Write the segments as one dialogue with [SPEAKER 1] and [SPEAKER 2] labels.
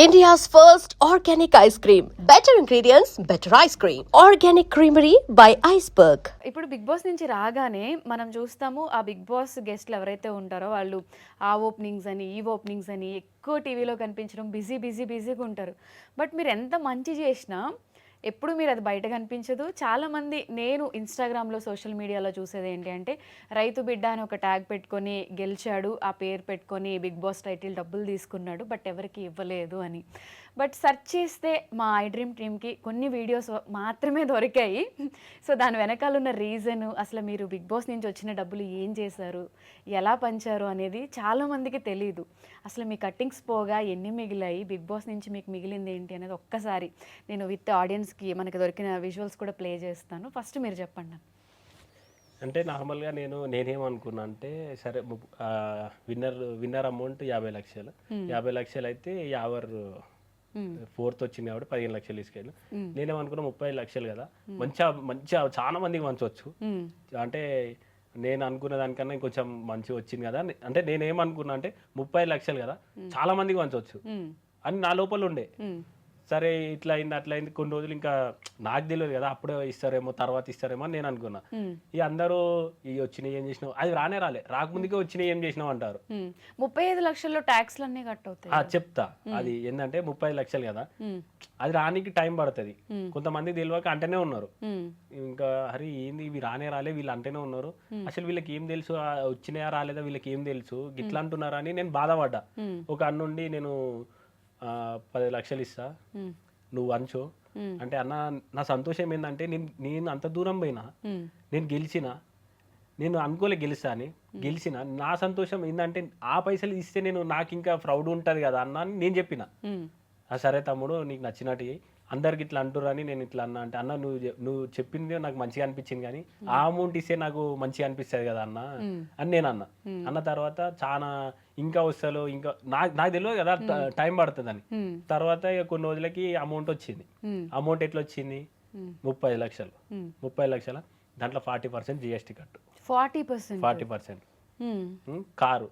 [SPEAKER 1] India's first organic ice cream. Better ingredients, better ice cream. Organic Creamery by Iceberg.
[SPEAKER 2] ఇప్పుడు big boss నుంచి రాగానే మనం చూస్తాము ఆ బిగ్ బాస్ గెస్ట్లు ఎవరైతే ఉంటారో వాళ్ళు ఆ ఓపెనింగ్స్ అని ఈ ఓపెనింగ్స్ అని ఎక్కువ టీవీలో కనిపించడం బిజీగా ఉంటారు. బట్ మీరు ఎంత మంచి చేసినా ఎప్పుడు మీరు అది బయట కనిపించదు. చాలామంది నేను ఇన్స్టాగ్రామ్లో సోషల్ మీడియాలో చూసేది ఏంటి అంటే రైతు బిడ్డ అని ఒక ట్యాగ్ పెట్టుకొని గెలిచాడు, ఆ పేరు పెట్టుకొని బిగ్ బాస్ టైటిల్ డబ్బులు తీసుకున్నాడు, బట్ ఎవరికి ఇవ్వలేదు అని. బట్ సెర్చ్ చేస్తే మా ఐ డ్రీమ్ టీమ్కి కొన్ని వీడియోస్ మాత్రమే దొరికాయి. సో దాని వెనకాల ఉన్న రీజను, అసలు మీరు బిగ్ బాస్ నుంచి వచ్చిన డబ్బులు ఏం చేశారు, ఎలా పంచారు అనేది చాలామందికి తెలీదు. అసలు మీ కట్టింగ్స్ పోగా ఎన్ని మిగిలాయి, బిగ్ బాస్ నుంచి మీకు మిగిలింది ఏంటి అనేది ఒక్కసారి నేను విత్ ఆడియన్స్కి మనకి దొరికిన విజువల్స్ కూడా ప్లే చేస్తాను. ఫస్ట్ మీరు చెప్పండి.
[SPEAKER 3] అంటే నార్మల్గా నేనేమనుకున్నా అంటే సరే విన్నర్ అమౌంట్ 50 లక్షలు 50 లక్షలు అయితే యావర్ ఫోర్త్ వచ్చింది కాబట్టి 15 లక్షలు తీసుకెళ్ళి నేనేమనుకున్నా 30 లక్షలు కదా మంచిగా చాలా మందికి మంచవచ్చు. అంటే నేను అనుకున్న దానికన్నా ఇంకొంచెం మంచిగా వచ్చింది కదా అంటే నేనేమనుకున్నా అంటే 30 లక్షలు కదా చాలా మందికి మంచవచ్చు అని నా లోపల ఉండే. సరే ఇట్లా అయింది కొన్ని రోజులు ఇంకా నాకు తెలియదు కదా అప్పుడే ఇస్తారేమో తర్వాత ఇస్తారేమో అని నేను అనుకున్నా. ఈ అందరూ ఈ వచ్చినాయి ఏం చేసినావు, అది రాకముందుకే వచ్చినాయి ఏం చేసినావు అంటారు.
[SPEAKER 2] 35 లక్షల్లో ట్యాక్స్లు అన్నీ కట్ అవుతాయి.
[SPEAKER 3] చెప్తా అది ఏంటంటే 30 లక్షలు కదా అది రానికి టైం పడుతుంది. కొంతమంది తెలియక అంటేనే ఉన్నారు, ఇంకా హరి ఏంది ఇవి రాలే వీళ్ళు అంటేనే ఉన్నారు, అసలు వీళ్ళకి ఏం తెలుసు వచ్చినాయా రాలేదా వీళ్ళకి ఏం తెలుసు గిట్లా అంటున్నారా అని నేను బాధపడ్డా. ఒక అన్నుండి నేను 10 లక్షలు ఇస్తా నువ్వు అంచు అంటే అన్న నా సంతోషం ఏంటంటే నేను అంత దూరం పోయినా నేను గెలిచిన, నేను అనుకోలే గెలుస్తా అని గెలిచిన నా సంతోషం ఏంటంటే ఆ పైసలు ఇస్తే నాకు ఇంకా ప్రౌడ్ ఉంటుంది కదా అన్న అని నేను చెప్పిన. సరే తమ్ముడు నీకు నచ్చినట్టు అందరికి ఇట్లా అంటురని నేను ఇట్లా అన్నా అంటే అన్న నువ్వు చెప్పింది నాకు మంచిగా అనిపించింది కానీ ఆ అమౌంట్ ఇస్తే నాకు మంచిగా అనిపిస్తుంది కదా అన్న అని నేను అన్న తర్వాత చాలా ఇంకా వస్తాలో ఇంకా నాకు తెలియదు కదా టైం పడుతుందని. తర్వాత కొన్ని రోజులకి అమౌంట్ వచ్చింది. అమౌంట్ ఎట్లా వచ్చింది 30 లక్షలు 30 లక్షల దాంట్లో 40% జిఎస్టీ కట్టు 40% కారు.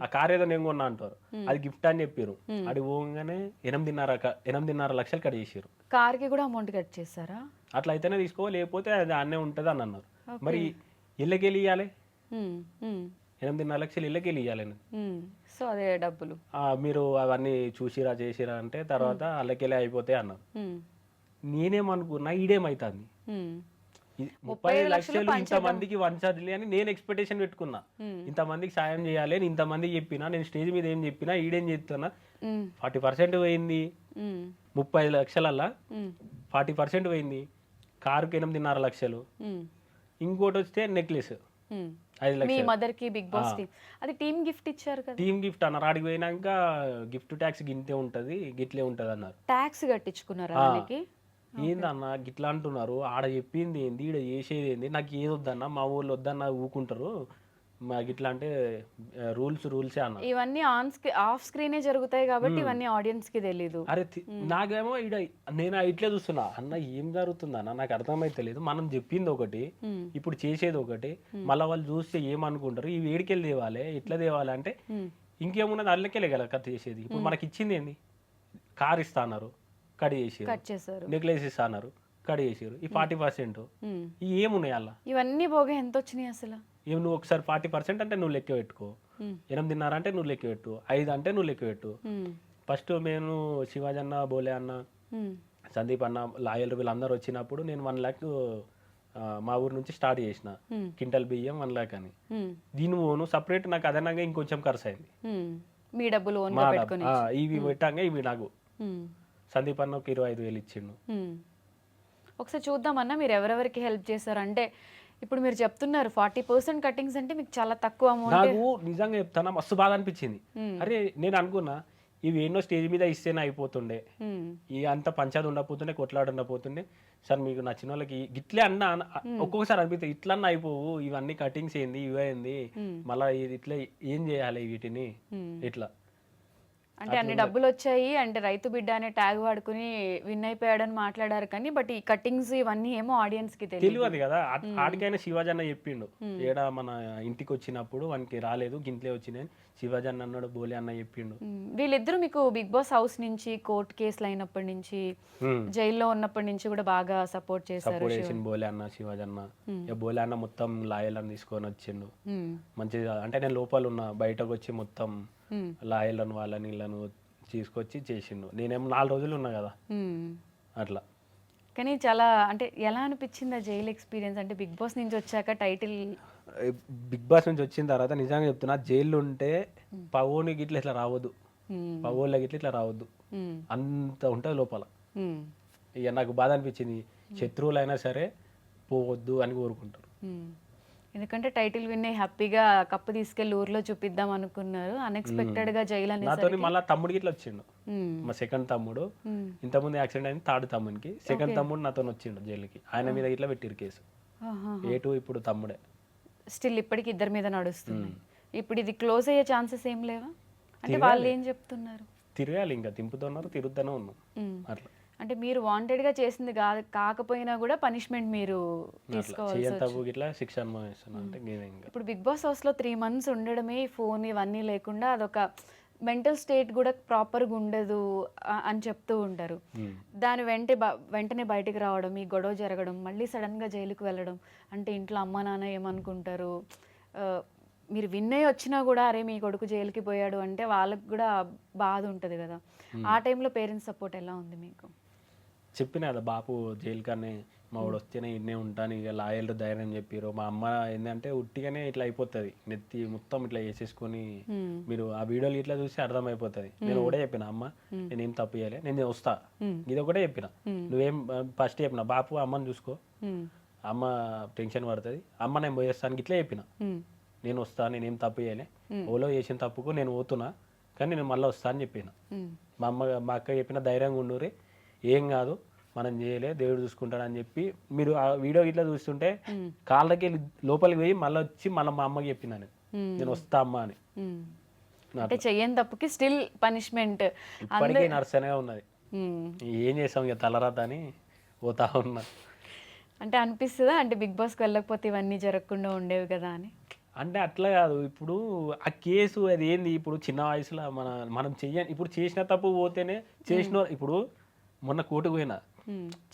[SPEAKER 3] ఆ కారు ఏదో నేను కొన్నా అంటారు, అది గిఫ్ట్ అని చెప్పారు. అది పోగానే 8.5 లక్షలు కట్ చేసారు.
[SPEAKER 2] కార్కి కూడా అమౌంట్ కట్ చేశారా?
[SPEAKER 3] అట్లా అయితేనే తీసుకో లేకపోతే అది అన్నే ఉంటుంది అని అన్నారు. మరి ఇళ్ళకెళ్ళి ఇవ్వాలి 8.5 లక్షలు ఇళ్ళకెళ్ళి ఇవ్వాలి.
[SPEAKER 2] సో అదే డబ్బులు
[SPEAKER 3] మీరు అవన్నీ చూసిరా చేసిరా అంటే తర్వాత అల్లకెళ్ళి అయిపోతాయి అన్నారు. నేనేమనుకున్నా ఈడేమవుతుంది 30 లక్షలు ఇంతమందికి వంచాలి అని నేను ఎక్స్పెక్టేషన్ పెట్టుకున్నా. ఇంతమందికి సాయం చేయాలి అని ఇంతమందికి చెప్పినా, నేను స్టేజ్ మీద ఏం చెప్పినా ఈడేం చెప్తున్నా 40% పోయింది. 30 లక్షలల్లా 40% పోయింది. కారుకి 8.5 లక్షలు, ఇంకోటి వస్తే నెక్లెస్ 5 లక్షలు.
[SPEAKER 2] అది టీమ్ గిఫ్ట్ ఇచ్చారు కదా.
[SPEAKER 3] టీమ్ గిఫ్ట్ అన్నారు. ఆడికి పోయినాక గిఫ్ట్ ట్యాక్స్ గిట్లే ఉంటది అన్నారు.
[SPEAKER 2] ట్యాక్స్ కట్టించుకున్నారా?
[SPEAKER 3] ఏందన్నా గిట్లా అంటున్నారు, ఆడ చెప్పింది ఏంది ఈడ చేసేది ఏంది, నాకు ఏది వద్దన్నా మా ఊళ్ళో వద్దన్నా ఊకుంటారు మాకు ఇట్లా అంటే రూల్సే అన్న.
[SPEAKER 2] ఇవన్నీ ఆఫ్ స్క్రీనే జరుగుతాయి కాబట్టి ఇవన్నీ ఆడియన్స్ కి తెలీదు.
[SPEAKER 3] అరే నాకేమో నేను ఇట్లే చూస్తున్నా అన్న ఏం జరుగుతుంది అన్న నాకు అర్థమైతే లేదు. మనం చెప్పింది ఒకటి ఇప్పుడు చేసేది ఒకటి, మళ్ళీ వాళ్ళు చూస్తే ఏమనుకుంటారు ఈ వేడికెళ్ళి తేవాలి ఇట్లా తేవాలి అంటే ఇంకేమున్నది అల్లకెళ్ళే కదా కథ చేసేది. ఇప్పుడు మనకి ఇచ్చింది ఏంది, కార్ ఇస్తా అన్నారు కట్ చేసారు, నెక్లెస్ ఇస్తా అన్నారు కట్ చేసారు. ఈ 40% ఏమున్నాయి అలా
[SPEAKER 2] ఇవన్నీ పోగా ఎంత వచ్చినాయి అసలు?
[SPEAKER 3] నువ్వు ఒకసారి 40% అంటే నువ్వు లెక్క పెట్టుకో, 8.5 అంటే నువ్వు లెక్క పెట్టు, 5 అంటే నువ్వు లెక్క పెట్టు. ఫస్ట్ నేను శివాజీ అన్న, బోలే అన్న, సందీప్ అన్న, లాయల్ వీళ్ళందరూ వచ్చినప్పుడు నేను 1 లాక్ మా ఊరు నుంచి స్టార్ట్ చేసిన. క్వింటల్ బియ్యం 1 లాక్ అని. దీని ఓను సపరేట్ నాకు అదనంగా ఇంకొంచెం ఖర్చు అయింది.
[SPEAKER 2] మీ డబ్బులు
[SPEAKER 3] ఇవి పెట్టంగా ఇవి నాకు సందీప్ అన్న ఒక 25,000 ఇచ్చిండు.
[SPEAKER 2] ఒకసారి చూద్దామన్నా మీరు ఎవరెవరికి హెల్ప్ చేశారు అంటే ఇప్పుడు మీరు చెప్తున్నారు 40% కట్టింగ్స్ అంటే మీకు చాలా తక్కువ అమౌంట్.
[SPEAKER 3] నాకు నిజంగా చెప్తానా మస్తు బాధ అనిపించింది. అరే నేను అనుకున్నా ఇవి ఎన్నో స్టేజ్ మీద ఇస్తేనే అయిపోతుండే, ఈ అంత పంచాయతీ ఉండకపోతుండే కొట్లాడు ఉండకపోతుండే. సార్ మీకు నచ్చిన వాళ్ళకి గిట్లే అన్న ఒక్కొక్కసారి అనిపిస్తుంది ఇట్లన్నా అయిపోవు, ఇవన్నీ కటింగ్స్ ఏంది ఇవేంది మళ్ళీ ఇట్లా ఏం చేయాలి వీటిని ఇట్లా.
[SPEAKER 2] అంటే అన్ని డబ్బులు వచ్చాయి అంటే రైతు బిడ్డ అనే ట్యాగ్ వాడుకుని విన్ అయిపోయాడని మాట్లాడారు కానీ బట్ ఈ కట్టింగ్స్ ఇవన్నీ ఏమో ఆడియన్స్ కి తెలియదు.
[SPEAKER 3] తెలియదు కదా, ఆడికైనా శివాజీ అన్న చెప్పిండు ఏడ మన ఇంటికి వచ్చినప్పుడు వానికి రాలేదు గింట్లే వచ్చినాయి శివాజీ అన్న అన్నాడు, బోలే అన్న చెప్పిండు.
[SPEAKER 2] వీళ్ళిద్దరూ మీకు బిగ్ బాస్ హౌస్ నుంచి కోర్ట్ కేసులు అయినప్పటి నుంచి జైల్లో ఉన్నప్పటి నుంచి కూడా బాగా సపోర్ట్ చేశారు.
[SPEAKER 3] బోలే అన్న శివాజీ అన్న. ఇక బోలే అన్న మొత్తం లాయర్లను తీసుకొని వచ్చిండు మంచిగా. అంటే నేను లోపల ఉన్నా, బయటకు వచ్చి మొత్తం లాయర్లను వాళ్ళని వీళ్ళను తీసుకొచ్చి చేసిండు. నేనేమో 4 రోజులు ఉన్నా కదా అట్లా.
[SPEAKER 2] కానీ చాలా అంటే ఎలా అనిపించింది ఆ జైలు ఎక్స్పీరియన్స్? అంటే బిగ్ బాస్ నుంచి వచ్చాక టైటిల్
[SPEAKER 3] బిగ్ బాస్ నుంచి వచ్చిన తర్వాత నిజంగా చెప్తున్నా, జైల్లో ఉంటే పవోని గిట్ల ఇట్లా రావద్దు, పవోళ్ళ గిట్ల ఇట్లా రావద్దు, అంత ఉంటుంది లోపల. ఇక నాకు బాధ అనిపించింది, శత్రువులైనా సరే పోవద్దు అని కోరుకుంటారు.
[SPEAKER 2] ఎందుకంటే టైటిల్ విన్ అయ్యి హ్యాపీగా కప్పు తీసుకెళ్లి ఊర్లో చూపిద్దాం అనుకున్నారు, అన్ఎక్స్పెక్టెడ్ గా జైలు అనేది.
[SPEAKER 3] నాతో మళ్ళీ తమ్ముడికి ఇట్లా వచ్చిండు, మా సెకండ్ తమ్ముడు. ఇంతకుముందు యాక్సిడెంట్ అయింది థర్డ్ తమ్మునికి, సెకండ్ తమ్ముడు నాతో వచ్చిండు జైలుకి. ఆయన మీద ఇట్లా పెట్టిరు కేసు. ఏటు ఇప్పుడు తమ్ముడే
[SPEAKER 2] స్టిల్ ఇప్పటికి ఇద్దరి మీద నడుస్తుంది. ఇప్పుడు ఇది క్లోజ్ అయ్యే ఛాన్సెస్ ఏం లేవా? అంటే వాళ్ళు ఏం చెప్తున్నారు?
[SPEAKER 3] తిరగాలి, ఇంకా తింపుతున్నారు, తిరుగుతూనే ఉన్నాం అట్లా.
[SPEAKER 2] అంటే మీరు వాంటెడ్ గా చేసింది కాకపోయినా కూడా పనిష్మెంట్ మీరు తీసుకోవాలి.
[SPEAKER 3] శిక్ష అంటే
[SPEAKER 2] ఇప్పుడు బిగ్ బాస్ హౌస్ లో 3 months ఉండడమే, ఫోన్ ఇవన్నీ లేకుండా అదొక మెంటల్ స్టేట్ కూడా ప్రాపర్గా ఉండదు అని చెప్తూ ఉంటారు. దాని వెంటనే బయటికి రావడం, ఈ గొడవ జరగడం, మళ్ళీ సడన్గా జైలుకి వెళ్ళడం అంటే ఇంట్లో అమ్మ నాన్న ఏమనుకుంటారు? మీరు విన్ అయ్యి వచ్చినా కూడా అరే మీ కొడుకు జైలుకి పోయాడు అంటే వాళ్ళకి కూడా బాధ ఉంటుంది కదా. ఆ టైంలో పేరెంట్స్ సపోర్ట్ ఎలా ఉంది మీకు?
[SPEAKER 3] చెప్పిన కదా, బాపు జైలు కానీ మా వాడు వస్తేనే ఇన్నే ఉంటాను, ఇక లాయర్లు ధైర్యం చెప్పారు. మా అమ్మ ఏంటంటే ఉట్టిగానే ఇట్లా అయిపోతుంది, నెత్తి మొత్తం ఇట్లా వేసేసుకొని, మీరు ఆ వీడియోలు ఇట్లా చూసి అర్థమైపోతుంది. నేను ఒకటే చెప్పిన, అమ్మ నేనేం తప్పు చేయాలి, నేను వస్తా, ఇది ఒకటే చెప్పిన. నువ్వేం ఫస్ట్ చెప్పిన, బాపు అమ్మని చూసుకో, అమ్మ టెన్షన్ పడుతుంది, అమ్మ నేను పోయేస్తాను ఇట్లా చెప్పిన. నేను వస్తా, నేనేం తప్పు చేయాలి, ఓలో చేసిన తప్పుకు నేను పోతున్నా కానీ నేను మళ్ళీ వస్తా అని చెప్పిన. మా అక్క చెప్పిన ధైర్యంగా ఉండుర్రి, ఏం కాదు మనం చేయలే, దేవుడు చూసుకుంటాడు అని చెప్పి. మీరు ఆ వీడియో ఇట్లా చూస్తుంటే కాళ్ళకి లోపలికి పోయి మళ్ళీ వచ్చి మళ్ళీ మా అమ్మకి చెప్పిన, నేను వస్తా అమ్మ అని.
[SPEAKER 2] అంటే చెయ్యని తప్పుకి స్టిల్ పనిష్మెంట్
[SPEAKER 3] ఇప్పటికీ నడుస్తూనే ఉన్నది. ఏం చేసాం ఇక తలరాత అని పోతా ఉన్నా.
[SPEAKER 2] అంటే అనిపిస్తుందా అంటే బిగ్ బాస్కి వెళ్ళకపోతే ఇవన్నీ జరగకుండా ఉండేవి కదా అని?
[SPEAKER 3] అంటే అట్లా కాదు, ఇప్పుడు ఆ కేసు అది ఏంది, ఇప్పుడు చిన్న వయసులో మనం చెయ్యని, ఇప్పుడు చేసిన తప్పు పోతేనే చేసిన. ఇప్పుడు మొన్న కోర్టుకు పోయినా,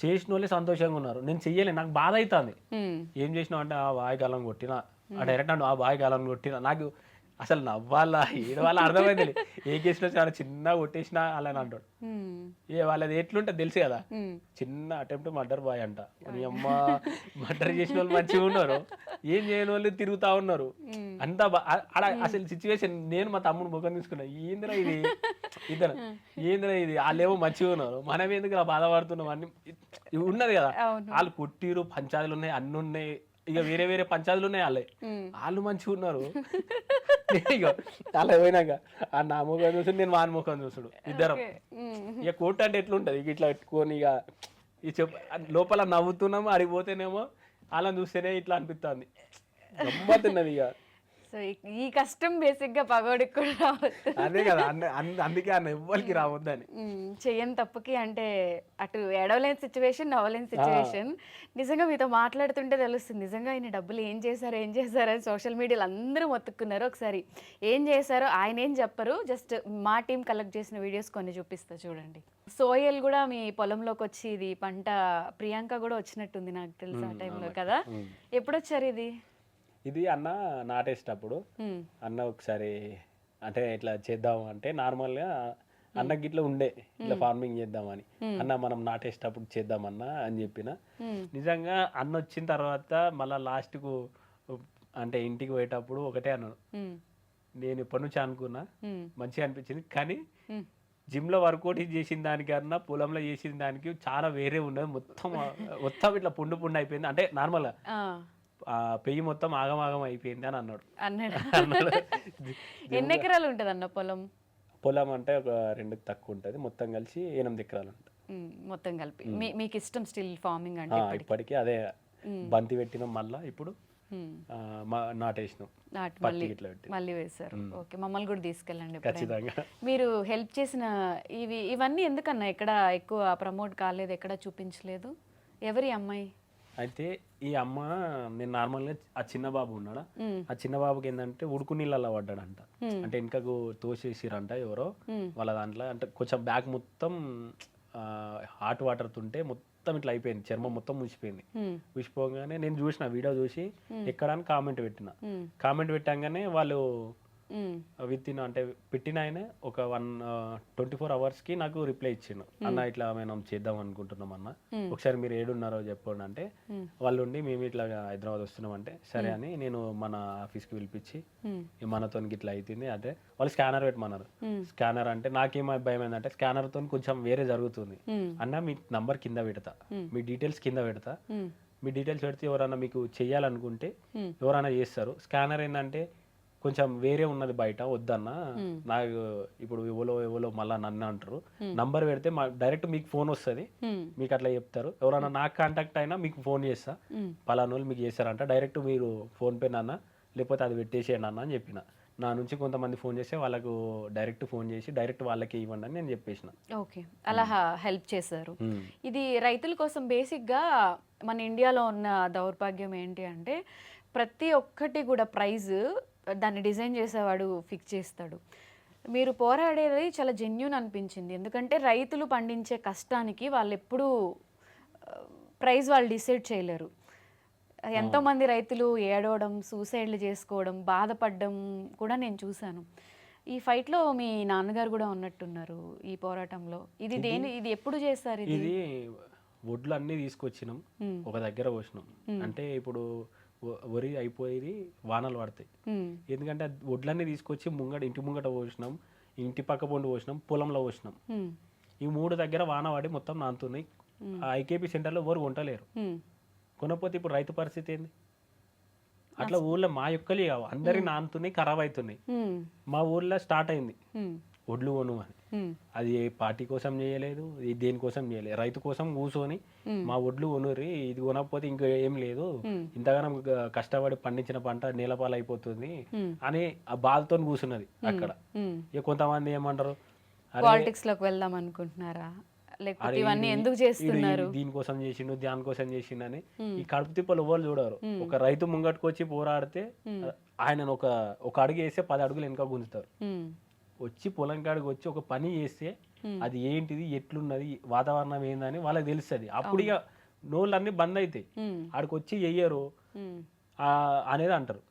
[SPEAKER 3] చేసిన వాళ్ళే సంతోషంగా ఉన్నారు, నేను చెయ్యలే, నాకు బాధ అవుతుంది. ఏం చేసినావు అంటే ఆ వాయికాలం కొట్టినా, ఆ డైరెక్ట్ అంటే ఆ వాయికాలం కొట్టినా. నాకు అసలు నవ్వాలా ఏడవాళ్ళ అర్థమైంది. ఏ కేసులో చాలా చిన్నగా కొట్టేసినా అలా అంటాడు. వాళ్ళది ఎట్లుంటే తెలుసు కదా, చిన్న అటెంప్ట్ మర్డర్ బాయ్ అంట. మీ అమ్మ మర్డర్ చేసిన వాళ్ళు మంచిగా ఉన్నారు, ఏం చేయని వాళ్ళు తిరుగుతా ఉన్నారు. అంతా అసలు సిచ్యువేషన్. నేను మా తమ్ముడు ముఖం తీసుకున్నా, ఏందిరా ఇది ఇద్దరు, ఏందిరా ఇది, వాళ్ళేమో మంచిగా ఉన్నారు, మనం ఎందుకు బాధపడుతున్నాం అని ఉన్నది కదా. వాళ్ళు కొట్టిరు, పంచాయతీలు ఉన్నాయి, అన్ని ఉన్నాయి, ఇక వేరే వేరే పంచాయతీలు ఉన్నాయి, వాళ్ళు మంచిగా ఉన్నారు. ఇక అలా పోయినాక ఆ నా ముఖం చూసుడు, నేను వాని ముఖం చూసుడు, ఇద్దరం. ఇక కోర్టు అంటే ఎట్లుంటది, ఇట్లా పెట్టుకొని ఇక లోపల నవ్వుతున్నాము, అడిగిపోతేనేమో అలా చూస్తేనే ఇట్లా అనిపిస్తుంది, గమ్మతున్నది. ఇక
[SPEAKER 2] సో ఈ కష్టం బేసిక్ గా పగోడికి కూడా రావద్దు,
[SPEAKER 3] అదే కదా, అందుకే అన్న ఎవ్వరికి రావద్దని.
[SPEAKER 2] చెయ్యని తప్పుకి అంటే అటు ఏడవలేని సిచ్యువేషన్, నవ్వలేని సిచ్యువేషన్. నిజంగా మీతో మాట్లాడుతుంటే తెలుస్తుంది, నిజంగా ఆయన డబ్బులు ఏం చేశారని సోషల్ మీడియాలో అందరూ మొత్తుకున్నారు. ఒకసారి ఏం చేశారో ఆయన ఏం చెప్పరు, జస్ట్ మా టీం కలెక్ట్ చేసిన వీడియోస్ కొన్ని చూపిస్తా చూడండి. సోయల్ కూడా మీ పొలంలోకి వచ్చి ఇది పంట, ప్రియాంక కూడా వచ్చినట్టుంది నాకు తెలుసు ఆ టైంలో కదా. ఎప్పుడు వచ్చారు
[SPEAKER 3] ఇది అన్న నాటేసేటప్పుడు అన్న ఒకసారి అంటే ఇట్లా చేద్దాం అంటే నార్మల్గా అన్నకి ఇట్లా ఉండే ఇట్లా ఫార్మింగ్ చేద్దామని, అన్న మనం నాటేసేటప్పుడు చేద్దామన్నా అని చెప్పిన. నిజంగా అన్న వచ్చిన తర్వాత మళ్ళీ లాస్ట్కు అంటే ఇంటికి పోయేటప్పుడు ఒకటే అన్నాను, నేను ఎప్పటి నుంచి అనుకున్నా మంచిగా అనిపించింది, కానీ జిమ్లో వర్కౌట్ చేసిన దానికన్నా పొలంలో చేసిన దానికి చాలా వేరే ఉండదు. మొత్తం ఇట్లా పుండు అయిపోయింది, అంటే నార్మల్గా పెయ్యి మొత్తం ఆగమాగం అయిపోయింది అని అన్నాడు.
[SPEAKER 2] ఎన్ని ఎకరాలు ఉంటుంది అన్న పొలం?
[SPEAKER 3] అంటే ఒక 2 తక్కువ ఉంటుంది, మొత్తం కలిసి 8 ఎకరాలు ఉంటుంది
[SPEAKER 2] మొత్తం కలిపి. మీకు ఇష్టం స్టిల్ ఫార్మింగ్ అంటే?
[SPEAKER 3] ఇప్పటికీ అదే బంతి పెట్టినాం, మళ్ళీ ఇప్పుడు నాటేసినాం
[SPEAKER 2] నాటి
[SPEAKER 3] పత్తి ఇట్లా పెట్టి
[SPEAKER 2] మళ్ళీ వేశారు. ఓకే, మమ్మల్ని కూడా తీసుకెళ్ళండి ఎప్పుడైనా.
[SPEAKER 3] ఖచ్చితంగా.
[SPEAKER 2] మీరు హెల్ప్ చేసిన ఇవన్నీ ఎందుకన్నా ఎక్కడ ఎక్కువ ప్రమోట్ కాలేదు, ఎక్కడ చూపించలేదు? ఎవరి అమ్మాయి?
[SPEAKER 3] అయితే ఈ అమ్మ నేను నార్మల్గా ఆ చిన్న బాబు ఉన్నాడా, ఆ చిన్న బాబుకి ఏంటంటే ఉడుకు నీళ్ళల్లో పడ్డాడంట. అంటే వెనకకు తోసేసిరంట ఎవరో వాళ్ళ దాంట్లో. అంటే కొంచెం బ్యాగ్ మొత్తం హాట్ వాటర్ తుంటే మొత్తం ఇట్లా అయిపోయింది, చర్మం మొత్తం ముసిపోయింది. ముసిపోగానే నేను చూసిన వీడియో చూసి ఎక్కడ అని కామెంట్ పెట్టిన. కామెంట్ పెట్టంగానే వాళ్ళు విత్ ఇన్ అంటే పెట్టిన ఆయన ఒక 24 hours నాకు రిప్లై ఇచ్చిండు. అన్న ఇట్లా మనం చేద్దాం అనుకుంటున్నాం అన్న, ఒకసారి మీరు ఏడున్నారో చెప్పండి అంటే, వాళ్ళు ఉండి మేము ఇట్లా హైదరాబాద్ వస్తున్నాం అంటే సరే అని నేను మన ఆఫీస్కి పిలిపించి మనతో ఇట్లా అవుతుంది అంటే వాళ్ళు స్కానర్ పెట్టమన్నారు. స్కానర్ అంటే నాకేమో భయం ఏంటంటే స్కానర్తో కొంచెం వేరే జరుగుతుంది అన్న, మీ నంబర్ కింద పెడతా, మీ డీటెయిల్స్ కింద పెడతా, మీ డీటెయిల్స్ పెడితే ఎవరైనా మీకు చెయ్యాలనుకుంటే ఎవరైనా చేస్తారు. స్కానర్ ఏంటంటే కొంచెం వేరే ఉన్నది బయట, వద్దన్న నాకు ఇప్పుడు ఎవరో మళ్ళీ నన్ను అంటారు. నంబర్ పెడితే డైరెక్ట్ మీకు ఫోన్ వస్తుంది, మీకు అట్లా చెప్తారు. ఎవరైనా నాకు కాంటాక్ట్ అయినా మీకు ఫోన్ చేస్తా, పలానా వాళ్ళు మీకు చేస్తారంట, డైరెక్ట్ మీరు ఫోన్ పే నాన్న లేకపోతే అది పెట్టేసేయండి అన్న అని చెప్పిన. నా నుంచి కొంతమంది ఫోన్ చేస్తే వాళ్ళకు డైరెక్ట్ ఫోన్ చేసి డైరెక్ట్ వాళ్ళకి ఇవ్వండి అని నేను చెప్పేసిన.
[SPEAKER 2] ఓకే, అలా హెల్ప్ చేశారు. ఇది రైతుల కోసం బేసిక్గా మన ఇండియాలో ఉన్న దౌర్భాగ్యం ఏంటి అంటే ప్రతి ఒక్కటి కూడా ప్రైజ్ దాన్ని డిజైన్ చేసేవాడు ఫిక్స్ చేస్తాడు. మీరు పోరాడేది చాలా జెన్యూన్ అనిపించింది, ఎందుకంటే రైతులు పండించే కష్టానికి వాళ్ళు ఎప్పుడూ ప్రైజ్ వాళ్ళు డిసైడ్ చేయలేరు. ఎంతోమంది రైతులు ఏడవడం, సూసైడ్లు చేసుకోవడం, బాధపడడం కూడా నేను చూశాను. ఈ ఫైట్లో మీ నాన్నగారు కూడా ఉన్నట్టున్నారు ఈ పోరాటంలో. ఇది ఎప్పుడు చేస్తారు?
[SPEAKER 3] ఇది వడ్లు అన్నీ తీసుకొచ్చినాం, ఒక దగ్గర పోసినాం. అంటే ఇప్పుడు వరి అయిపోయి వానలు పడతాయి, ఎందుకంటే వడ్లన్నీ తీసుకొచ్చి ఇంటి ముంగట పోసినాం, ఇంటి పక్క పొండి పోసినాం, పొలంలో పోసినాం. ఈ 3 దగ్గర వాన పడి మొత్తం నానుతున్నాయి. ఆ ఐకేపీ సెంటర్లో ఎవరు కొంటలేరు. కొనకపోతే ఇప్పుడు రైతు పరిస్థితి ఏంది? అట్లా ఊళ్ళో మా యొక్కలే కావు, అందరి నానుతున్నాయి, ఖరాబ్ అవుతున్నాయి. మా ఊర్లో స్టార్ట్ అయింది వడ్లు కొను అని. అది పార్టీ కోసం చేయలేదు, దేనికోసం చేయలేదు, రైతు కోసం కూర్చొని మా వడ్లు కొనుర్రి, ఇది కొనకపోతే ఇంకా ఏం లేదు, ఇంతగానం కష్టపడి పండించిన పంట నేలపాలు అయిపోతుంది అని ఆ బాధతో కూర్చున్నది అక్కడ. ఇక కొంతమంది ఏమంటారు,
[SPEAKER 2] పాలిటిక్స్ లోకి వెళ్దాం అనుకుంటున్నారా, లేకపోతే ఇవన్నీ ఎందుకు చేస్తున్నారు,
[SPEAKER 3] దీనికోసం చేసిండు దానికోసం చేసిండు అని ఈ కడుపు తిప్పలు ఎవరు చూడరు. ఒక రైతు ముంగట్టుకు వచ్చి పోరాడితే ఆయన ఒక అడుగు వేస్తే 10 అడుగులు వెనక గుంజుతారు. వచ్చి పొలం కాడికి వచ్చి ఒక పని చేస్తే అది ఏంటిది, ఎట్లున్నది, వాతావరణం ఏందని వాళ్ళకి తెలుస్తుంది. అప్పుడు ఇక నోళ్ళన్నీ బంద్ అవుతాయి, ఆడికి వచ్చి చెయ్యరు అనేది అంటారు.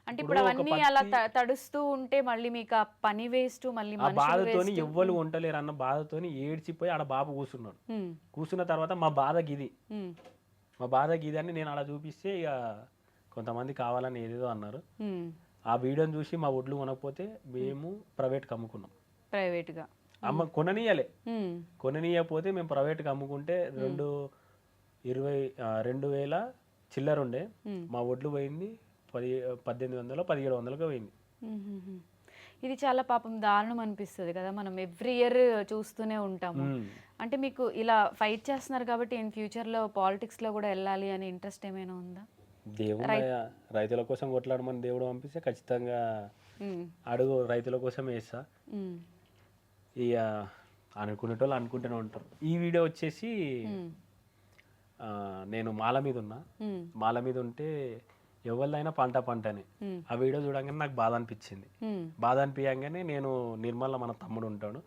[SPEAKER 2] అంటే ఇప్పుడు అవన్నీ అలా తడుస్తూ ఉంటే మళ్ళీ మీకు ఆ పని వేస్ట్, మళ్ళీ
[SPEAKER 3] ఆ బాధతోని ఎవ్వరు వంటలేరు అన్న బాధతోని ఏడ్చిపోయి ఆడ బాబు కూర్చున్నాడు. కూర్చున్న తర్వాత మా బాధ గిది అని నేను అలా చూపిస్తే ఇక కొంతమంది కావాలని ఏదేదో అన్నారు. ఆ వీడియోని చూసి మా ఒడ్లు కొనకపోతే మేము ప్రైవేట్కి అమ్ముకున్నాం.
[SPEAKER 2] ప్రైవేట్గా
[SPEAKER 3] కొననీయకపోతే మేము ప్రైవేట్కి అమ్ముకుంటే 2,000 చిల్లర ఉండే, మా ఒడ్లు పోయింది 1,800-1,700 పోయింది.
[SPEAKER 2] ఇది చాలా పాపం దారుణం అనిపిస్తుంది కదా, మనం ఎవ్రీ ఇయర్ చూస్తూనే ఉంటాము. అంటే మీకు ఇలా ఫైట్ చేస్తున్నారు కాబట్టి ఇన్ ఫ్యూచర్లో పాలిటిక్స్లో కూడా వెళ్ళాలి అని ఇంట్రెస్ట్ ఏమైనా ఉందా?
[SPEAKER 3] దేవుడు రైతుల కోసం కొట్లాడమని దేవుడు పంపిస్తే ఖచ్చితంగా అడుగు రైతుల కోసం వేస్తా. ఇక అనుకునేటోళ్ళు అనుకుంటూనే ఉంటారు. ఈ వీడియో వచ్చేసి నేను మాల మీద ఉంటే ఎవరిదైనా పంటనే. ఆ వీడియో చూడంగానే నాకు బాధ అనిపించింది. బాధ అనిపించగానే నేను నిర్మల్ మన తమ్ముడు ఉంటాడు,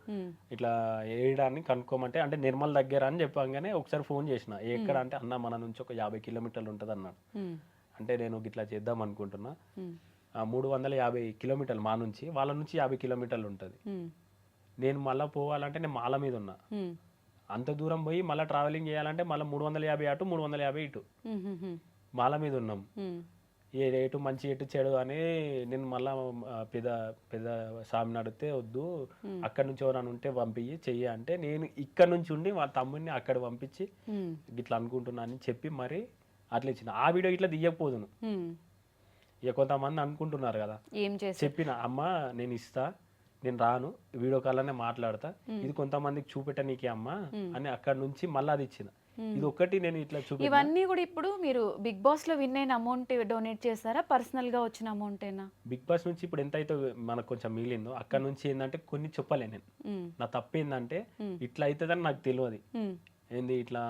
[SPEAKER 3] ఇట్లా వేయడాన్ని కనుక్కోమంటే అంటే నిర్మల్ దగ్గర అని చెప్పగానే ఒకసారి ఫోన్ చేసిన. ఎక్కడ అంటే అన్న మన నుంచి ఒక 50 కిలోమీటర్లు ఉంటుంది అన్నాడు. అంటే నేను ఇట్లా చేద్దాం అనుకుంటున్నా, 350 కిలోమీటర్లు మా నుంచి, వాళ్ళ నుంచి 50 కిలోమీటర్లు ఉంటుంది. నేను మళ్ళీ పోవాలంటే నేను మాల మీద ఉన్నా, అంత దూరం పోయి మళ్ళీ ట్రావెలింగ్ చేయాలంటే మళ్ళీ 350 అటు 350 ఇటు, మాల మీద ఉన్నాం. ఏ రేటు మంచి ఎటు చెడు అని నేను మళ్ళా పెద్ద స్వామిని అడిగితే వద్దు, అక్కడ నుంచి ఎవరైనా ఉంటే పంపించి చెయ్యి అంటే నేను ఇక్కడ నుంచి ఉండి వాళ్ళ తమ్ముడిని అక్కడ పంపించి ఇట్లా అనుకుంటున్నా అని చెప్పి మరి అట్లా ఇచ్చిన. ఆ వీడియో ఇట్లా తీయకపోదును. ఇక కొంతమంది అనుకుంటున్నారు కదా, చెప్పిన అమ్మ నేను ఇస్తా, నేను రాను, వీడియో కాల్లోనే మాట్లాడతా, ఇది కొంతమందికి చూపెట్టనీకే అమ్మా అని అక్కడ నుంచి మళ్ళీ అది ఇచ్చిన. ఇది ఒక్కటి నేను ఇట్లా చూపెట్టిన.
[SPEAKER 2] ఇవన్నీ కూడా ఇప్పుడు మీరు బిగ్ బాస్ లో విన్ అయిన అమౌంట్ డొనేట్ చేస్తారా, పర్సనల్ గా వచ్చిన అమౌంటేనా?
[SPEAKER 3] బిగ్ బాస్ నుంచి ఇప్పుడు ఎంత అయితే మనకు కొంచెం మిగిలిందో అక్కడ నుంచి ఏంటంటే కొన్ని చెప్పలే నేను. నా తప్పు ఏంటంటే ఇట్లా అవుతుందని నాకు తెలియదు. ఏంది ఇట్లా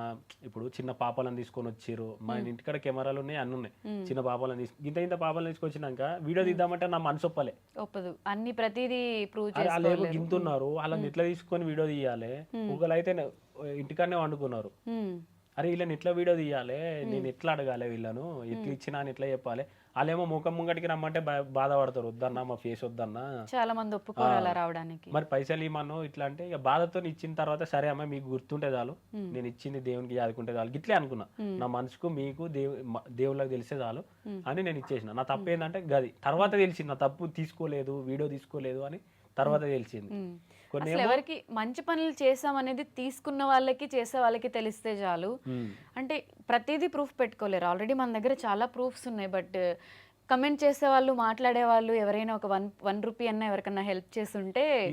[SPEAKER 3] ఇప్పుడు చిన్న పాపాలను తీసుకొని వచ్చారు, మా ఇంటికాడ కెమెరాలు ఉన్నాయి, అన్నీ ఉన్నాయి. చిన్న పాపాలను ఇంత పాపాలను తీసుకొచ్చినాక వీడియో తీద్దామంటే నా మనసు
[SPEAKER 2] ఒప్పదు. అన్ని ప్రతిదీ ప్రూవ్
[SPEAKER 3] వాళ్ళు ఏమో గింతున్నారు, వాళ్ళని ఎట్లా తీసుకొని వీడియో తీయాలి. ఒకళ్ళు అయితే ఇంటికాడనే వండుకున్నారు, అరే వీళ్ళని ఎట్లా వీడియో తీయాలి, నేను ఎట్లా అడగాలి, వీళ్ళను ఎట్లా ఇచ్చినా అని ఎట్లా చెప్పాలి. వాళ్ళేమో ముఖం ముంగటికి రమ్మంటే బాధపడతారు, వద్దన్నా మా ఫేస్ వద్దన్నా.
[SPEAKER 2] చాలా మంది ఒప్పుకోరు అలా రావడానికి.
[SPEAKER 3] మరి పైసలు ఇమ్మను ఇట్లా అంటే ఇక బాధతో ఇచ్చిన తర్వాత సరే అమ్మ మీకు గుర్తుంటే చాలు, నేను ఇచ్చింది దేవునికి యాదుకుంటే చాలు గిట్లే అనుకున్నా. నా మనసుకు మీకు దేవుళ్ళకి తెలిసే చాలు అని నేను ఇచ్చేసిన. నా తప్పు ఏంటంటే గది తర్వాత తెలిసింది, నా తప్పు తీసుకోలేదు, వీడియో తీసుకోలేదు అని తర్వాత తెలిసింది.
[SPEAKER 2] అసలు ఎవరికి మంచి పనులు చేసామనేది తీసుకున్న వాళ్ళకి చేసే వాళ్ళకి తెలిస్తే చాలు. అంటే ప్రతిదీ ప్రూఫ్ పెట్టుకోలేరు. ఆల్రెడీ మన దగ్గర చాలా ప్రూఫ్స్ ఉన్నాయి. బట్ కమెంట్ చేసే వాళ్ళు, మాట్లాడే వాళ్ళు ఎవరైనా ఒక 1 రూపీ అన్న ఎవరికన్నా హెల్ప్ చేస్తుంటే